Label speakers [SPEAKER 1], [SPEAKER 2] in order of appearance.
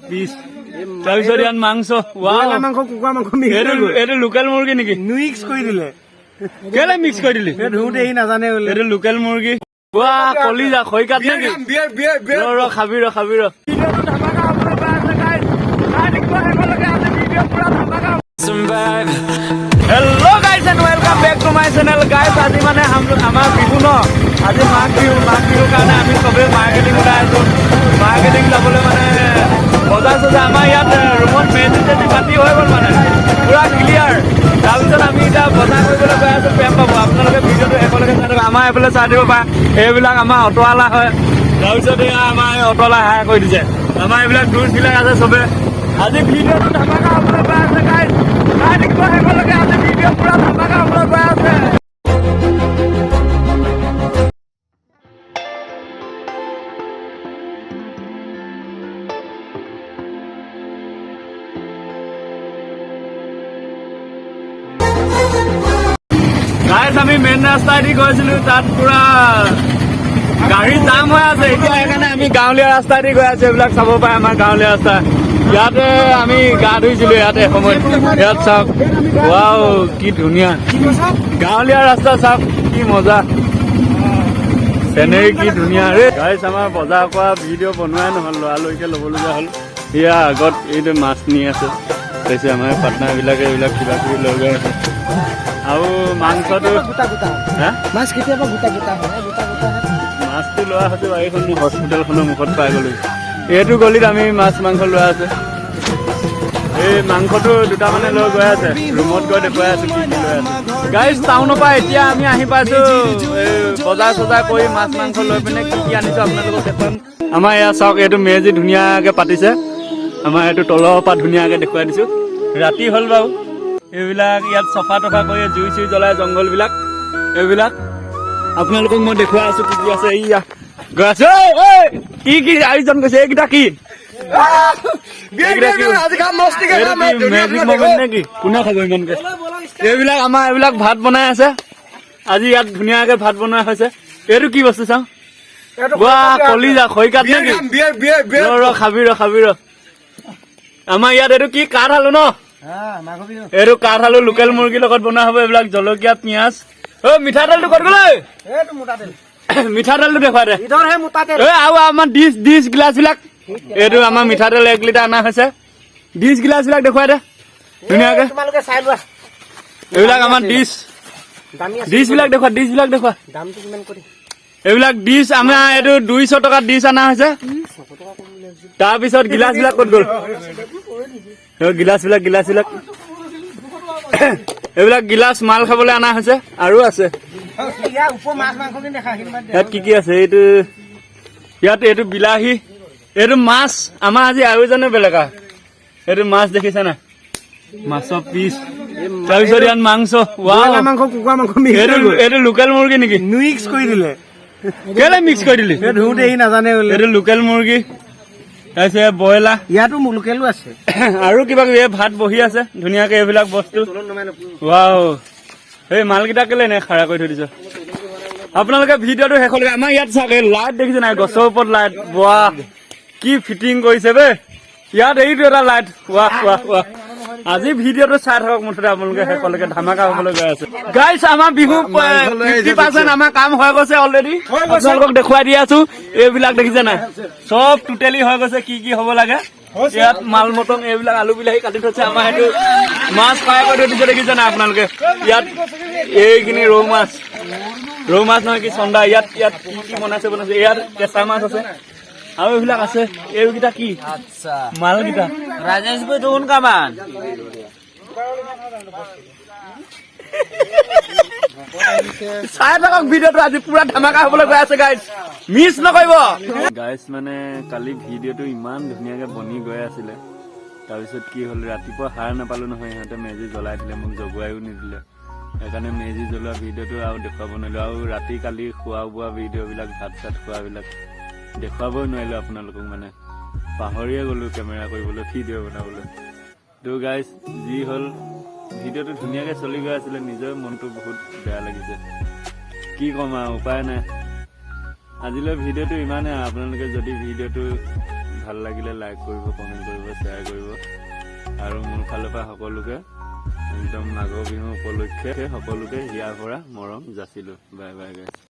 [SPEAKER 1] Piece তাৰপিছত ইয়াত মাংস
[SPEAKER 2] মাংস কুকুৰা মাংস
[SPEAKER 1] এইটো লোকেল মুৰ্গী নেকি
[SPEAKER 2] মিক্স কৰি দিলে
[SPEAKER 1] কেলে মিক্স কৰি দিলি
[SPEAKER 2] ধুতে সি নাজানে বোলে
[SPEAKER 1] এইটো লোকেল মুৰ্গী কলিজা খৈ কাট নেকি খাবি ৰ hello' guys and welcome back to my channel guys আজি মানে আমাৰ বিহু ন আজি মাঘ বিহুৰ কাৰণে আমি চবেই মাৰ্কেটিং ওলাই আছো মাৰ্কেটিং যাবলৈ মানে বজাৰ চজাৰ আমাৰ ইয়াত ৰুমত মেজি পাতি হৈ গ'ল মানে পুৰা ক্লিয়াৰ তাৰপিছত আমি এতিয়া বজাৰ কৰিবলৈ গৈ আছো প্ৰেম পাব আপোনালোকে ভিডিঅ'টো একেলগে চাই থাকক আমাৰ এইফালে চাই দিব পাৰে এইবিলাক আমাৰ অট'ৱালা হয় তাৰপিছত এয়া আমাৰ অট'ৱালা হায়াৰ কৰি দিছে আমাৰ এইবিলাক ড্ৰুজবিলাক আছে চবে আজি ভিডিঅ'টো ধামাকা হ'বলৈ গৈ আছে গাইজ চাই থাকিব একেলগে আজি ভিডিঅ' পুৰা ধামাকা হ'বলৈ গৈ আছে গাইজ আমি মেইন ৰাস্তাইদি গৈছিলো তাত পুৰা গাড়ী জাম হৈ আছে এতিয়া সেইকাৰণে আমি গাঁৱলীয়া ৰাস্তাইদি গৈ আছো এইবিলাক চাব পাৰে আমাৰ গাঁৱলীয়া ৰাস্তা ইয়াতে আমি গা ধুইছিলো ইয়াতে সময়ত ইয়াত চাওক ৱাও কি ধুনীয়া গাঁৱলীয়া ৰাস্তা চাওক কি মজা চেনেৰী কি ধুনীয়া ৰে গাইজ আমাৰ বজাৰ কৰা ভিডিঅ' বনোৱাই নহ'ল লৰালৰিকে ল'বলগীয়া হ'ল ইয়াৰ আগত এইটো মাছ নি আছে তাৰপিছত আমাৰ পাৰ্টনাৰবিলাকে এইবিলাক কিবা কিবি লৈ গৈ আছে আৰু মাংসটো
[SPEAKER 2] মাছ কেতিয়াবা গোটা গোটা হয়
[SPEAKER 1] মাছটো লোৱা হৈছে এইখন হস্পিটেলখনৰ মুখত পাই গ'লো এইটো গলিত আমি মাছ মাংস লোৱা আছে এই মাংসটো দুটামানে লৈ গৈ আছে ৰুমত গৈ দেখুৱাই আছো কি কি লৈ আছে গাইজ টাউনৰ পৰা এতিয়া আমি আহি পাইছো বজাৰ চজাৰ কৰি মাছ মাংস লৈ পিনে কি কি আনিছো আপোনালোকক দেখুৱাম আমাৰ এয়া চাওক এইটো মেজি ধুনীয়াকে পাতিছে আমাৰ এইটো তলৰ পৰা ধুনীয়াকে দেখুৱাই দিছো ৰাতি হ'ল বাৰু এইবিলাক ইয়াত চফা তফা কৰি জুই চুই জ্বলাই জংঘলবিলাক এইবিলাক আপোনালোকক মই দেখুৱাই আছো কি কি আছে এইয়া গৈ আছে কি কি আয়োজন কৰিছে এইকেইটা কি কোনে খাব ইমানকে এইবিলাক আমাৰ এইবিলাক ভাত বনাই আছে আজি ইয়াত ধুনীয়াকে ভাত বনোৱা হৈছে এইটো কি বস্তু চাওঁ কলিজা খৈ কাট নেকি খাবি ৰ আমাৰ ইয়াত এইটো কি কাঠ আলু ন এইটো কাঠ আলু লোকেল মুৰ্গীৰ লগত বনোৱা হ'ব এইবিলাক জলকীয়া পিঁয়াজ মিঠাতেলটো ক'ত গ'ল মিঠাতেলটো দেখুৱাই দে আৰু আমাৰ ডিছ গিলাচ বিলাক এইটো আমাৰ মিঠাতেল 1 লিটাৰ অনা হৈছে ডিছ গিলাচ বিলাক দেখুৱাই দে ধুনীয়াকে এইবিলাক আমাৰ ডিছ বিলাক দেখুৱা এইবিলাক ডিছ আমাৰ এইটো 200 টকা ডিছ অনা হৈছে তাৰপিছত গিলাচ বিলাক ক'ত গ'ল গিলাচ বিলাক এইবিলাক গিলাচ মাল খাবলৈ অনা হৈছে আৰু আছে ইয়াত কি কি আছে এইটো বিলাহী এইটো মাছ আমাৰ আজি আয়োজনে বেলেগ এইটো মাছ দেখিছা না মাছৰ পিচ তাৰপিছত ইয়াত মাংস
[SPEAKER 2] মাংস কুকুৰা মাংস
[SPEAKER 1] এইটো লোকেল মুৰ্গী নেকি
[SPEAKER 2] মিক্স কৰি দিলে
[SPEAKER 1] কেলে মিক্স কৰি দিলি
[SPEAKER 2] ধুতে সি নাজানে বোলে
[SPEAKER 1] এইটো লোকেল মুৰ্গী তাৰপিছত ব্ৰইলাৰ
[SPEAKER 2] ইয়াতো লোকেলো আছে
[SPEAKER 1] আৰু কিবা কিবি ভাত বহি আছে ধুনীয়াকে এইবিলাক বস্তু ৱাও এই মালকেইটা কেলে নে খাৰা কৰি থৈ দিছ আপোনালোকে ভিডিঅ'টো শেষলৈকে আমাৰ ইয়াত চাগে লাইট দেখিছে নাই গছৰ ওপৰত লাইট ৱাহ কি ফিটিং কৰিছে বে ইয়াত এইটো এটা লাইট ৱাহ আজি ভিডিঅ'টো চাই থাকক মুঠতে আপোনালোকে শেষলৈকে ধামাকা হ'বলৈ গৈ আছে গাইজ আমাৰ বিহু 50% আমাৰ কাম হৈ গৈছে অলৰেডি আপোনালোকক দেখুৱাই দি আছো এইবিলাক দেখিছে নাই চব টোটেলি হৈ গৈছে কি কি হ'ব লাগে ইয়াত মাল মটন এইবিলাক আলু বিলাহী কাটি থৈছে আমাৰ সেইটো মাছ ফ্ৰাই কৰি থৈ দিছে দেখিছে নাই আপোনালোকে ইয়াত এইখিনি ৰৌ মাছ নহয় কি চন্দা ইয়াত কি বনাইছে ইয়াত কেঁচা মাছ আছে আৰু এইবিলাক আছে এইকেইটা কি মালকেইটা
[SPEAKER 2] राजेश भाई तो उनका मान
[SPEAKER 1] চাই থাকক ভিডিঅ'টো আজি পুৰা ধামাকা হ'বলৈ গৈ আছে গাইজ মিছ নকৰিব গাইজ মানে কালি ভিডিঅ'টো ইমান ধুনীয়াকে বনি গৈ আছিলে তাৰপিছত কি হ'ল ৰাতিপুৱা হাৰ নাপালো নহয় সিহঁতে মেজি জ্বলাই দিলে মোক জগুৱাইও নিদিলে সেইকাৰণে মেজি জ্বলোৱা ভিডিঅ'টো আৰু দেখুৱাব নোৱাৰিলো আৰু ৰাতি কালি খোৱা বোৱা ভিডিঅ'বিলাক ভাত চাত খোৱাবিলাক দেখুৱাবই নোৱাৰিলো আপোনালোকক মানে পাহৰিয়ে গ'লো কেমেৰা কৰিবলৈ ভিডিঅ' বনাবলৈ তো গাইজ যি হ'ল ভিডিঅ'টো ধুনীয়াকে চলি গৈ আছিলে নিজৰ মনটো বহুত বেয়া লাগিছে কি ক'ম আৰু উপায় নাই আজিলৈ ভিডিঅ'টো ইমানেই আপোনালোকে যদি ভিডিঅ'টো ভাল লাগিলে লাইক কৰিব, কমেণ্ট কৰিব, শ্বেয়াৰ কৰিব আৰু মোৰ ফালৰ পৰা সকলোকে একদম মাঘৰ বিহু উপলক্ষে সকলোকে হিয়াৰ পৰা মৰম যাচিলো। বাই বাই গাইছ।